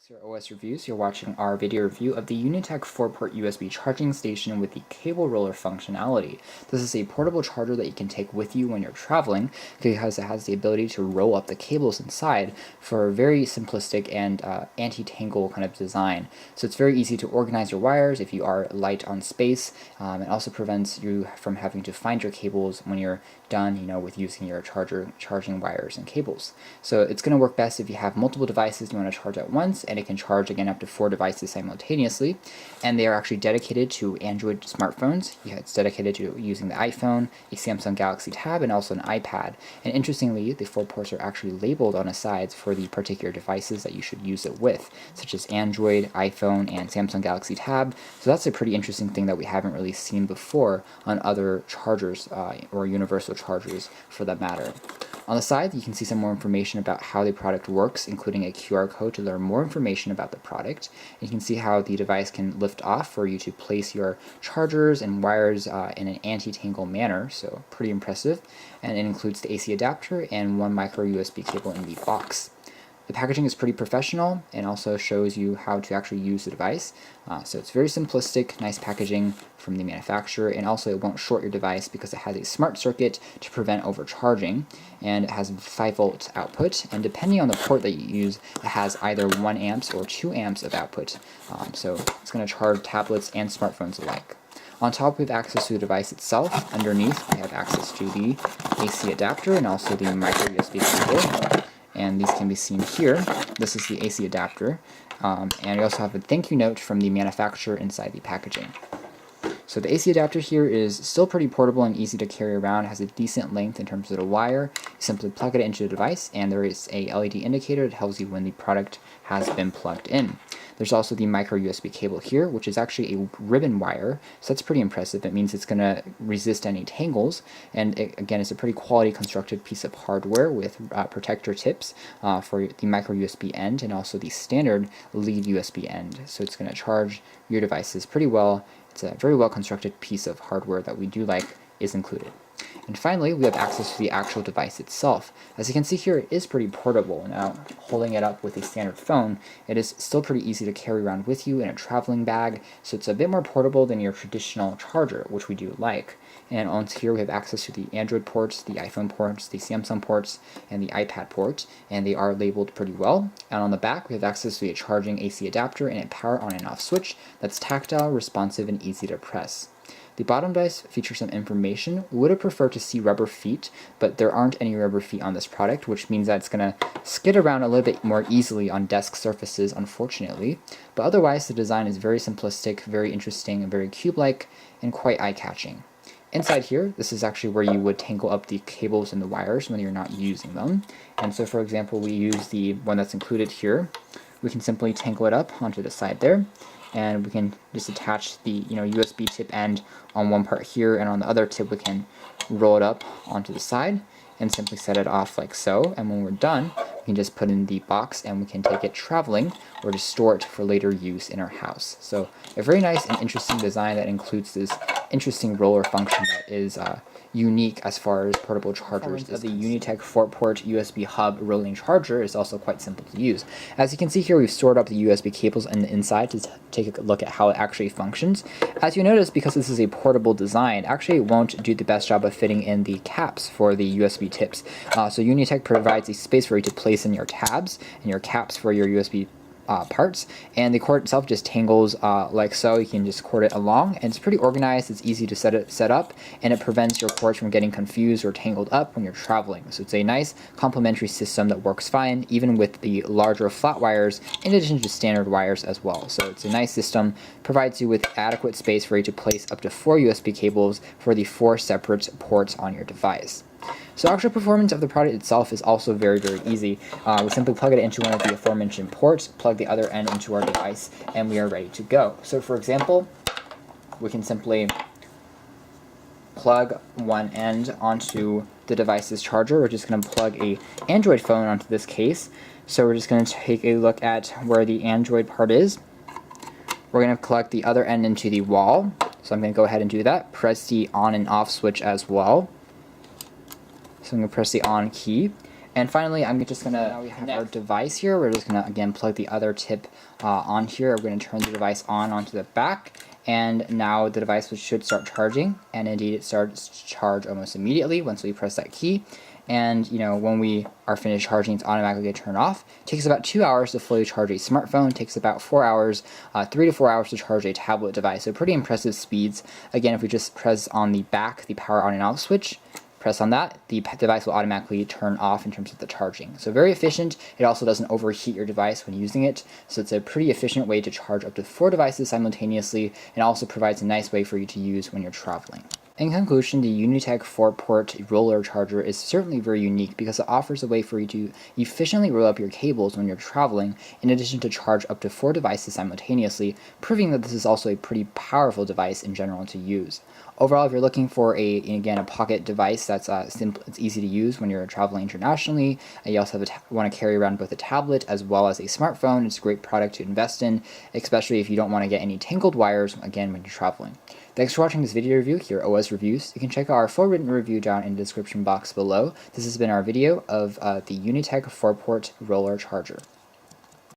Your OS Reviews. You're watching our video review of the Unitek 4-port USB charging station with the cable roller functionality. This is a portable charger that you can take with you when you're traveling because it has the ability to roll up the cables inside for a very simplistic and anti-tangle kind of design. So it's very easy to organize your wires if you are light on space. It also prevents you from having to find your cables when you're done, with using your charging wires and cables. So it's going to work best if you have multiple devices you want to charge at once, and it can charge again up to 4 devices simultaneously. And they are actually dedicated to Android smartphones. It's dedicated to using the iPhone, a Samsung Galaxy Tab, and also an iPad. And interestingly, the 4 ports are actually labeled on the sides for the particular devices that you should use it with, such as Android, iPhone, and Samsung Galaxy Tab. So that's a pretty interesting thing that we haven't really seen before on other chargers or universal chargers for that matter. On the side, you can see some more information about how the product works, including a QR code to learn more information about the product. And you can see how the device can lift off for you to place your chargers and wires in an anti-tangle manner, so pretty impressive. And it includes the AC adapter and one micro USB cable in the box. The packaging is pretty professional and also shows you how to actually use the device. So it's very simplistic, nice packaging from the manufacturer, and also it won't short your device because it has a smart circuit to prevent overcharging, and it has 5-volt output, and depending on the port that you use, it has either 1 amps or 2 amps of output. So it's going to charge tablets and smartphones alike. On top, we have access to the device itself. Underneath, we have access to the AC adapter and also the micro USB cable. And these can be seen here. This is the AC adapter. And we also have a thank you note from the manufacturer inside the packaging. So the AC adapter here is still pretty portable and easy to carry around. It has a decent length in terms of the wire. You simply plug it into the device, and there is a LED indicator that tells you when the product has been plugged in. There's also the micro USB cable here, which is actually a ribbon wire, so that's pretty impressive. It means it's going to resist any tangles, and again, it's a pretty quality constructed piece of hardware with protector tips for the micro USB end and also the standard lead USB end. So it's going to charge your devices pretty well. It's a very well constructed piece of hardware that we do like is included. And finally, we have access to the actual device itself. As you can see here, it is pretty portable. Now, holding it up with a standard phone, it is still pretty easy to carry around with you in a traveling bag, so it's a bit more portable than your traditional charger, which we do like. And on here, we have access to the Android ports, the iPhone ports, the Samsung ports, and the iPad port, and they are labeled pretty well. And on the back, we have access to a charging AC adapter and a power on and off switch that's tactile, responsive, and easy to press. The bottom dice features some information. We would have preferred to see rubber feet, but there aren't any rubber feet on this product, which means that it's going to skid around a little bit more easily on desk surfaces, unfortunately. But otherwise, the design is very simplistic, very interesting, and very cube-like, and quite eye-catching. Inside here, this is actually where you would tangle up the cables and the wires when you're not using them. And so, for example, we use the one that's included here. We can simply tangle it up onto the side there, and we can just attach the USB tip end on one part here, and on the other tip we can roll it up onto the side and simply set it off like so. And when we're done, we can just put in the box and we can take it traveling or just store it for later use in our house. So a very nice and interesting design that includes this interesting roller function that is unique as far as portable chargers. The Unitek 4-port USB hub rolling charger is also quite simple to use. As you can see here, we've stored up the USB cables on the inside to take a look at how it actually functions. As you notice, because this is a portable design, actually it won't do the best job of fitting in the caps for the USB tips. So Unitek provides a space for you to place in your tabs and your caps for your USB parts, and the cord itself just tangles like so. You can just cord it along, and it's pretty organized. It's easy to set up, and it prevents your cords from getting confused or tangled up when you're traveling. So it's a nice complementary system that works fine even with the larger flat wires in addition to standard wires as well. So it's a nice system, provides you with adequate space for you to place up to 4 USB cables for the 4 separate ports on your device. So actual performance of the product itself is also very, very easy. We simply plug it into one of the aforementioned ports, plug the other end into our device, and we are ready to go. So for example, we can simply plug one end onto the device's charger. We're just going to plug a Android phone onto this case. So we're just going to take a look at where the Android part is. We're going to plug the other end into the wall. So I'm going to go ahead and do that. Press the on and off switch as well. So I'm going to press the on key, And finally, I'm just gonna, now we have our device here. We're just gonna, again, plug the other tip on here. We're gonna turn the device onto the back, and now the device should start charging, and indeed it starts to charge almost immediately once we press that key. And when we are finished charging, it's automatically going to turn off. It takes about 2 hours to fully charge a smartphone. It takes about 4 hours, 3 to 4 hours to charge a tablet device. So pretty impressive speeds. Again, if we just press on the back, the power on and off switch, press on that, the device will automatically turn off in terms of the charging. So very efficient. It also doesn't overheat your device when using it. So it's a pretty efficient way to charge up to 4 devices simultaneously, and also provides a nice way for you to use when you're traveling. In conclusion, the Unitek 4-port roller charger is certainly very unique because it offers a way for you to efficiently roll up your cables when you're traveling, in addition to charge up to 4 devices simultaneously, proving that this is also a pretty powerful device in general to use. Overall, if you're looking for a pocket device that's simple, it's easy to use when you're traveling internationally, and you also want to carry around both a tablet as well as a smartphone, it's a great product to invest in, especially if you don't want to get any tangled wires, again, when you're traveling. Thanks for watching this video review here at OS Reviews. You can check out our full written review down in the description box below. This has been our video of the Unitek 4-port roller charger.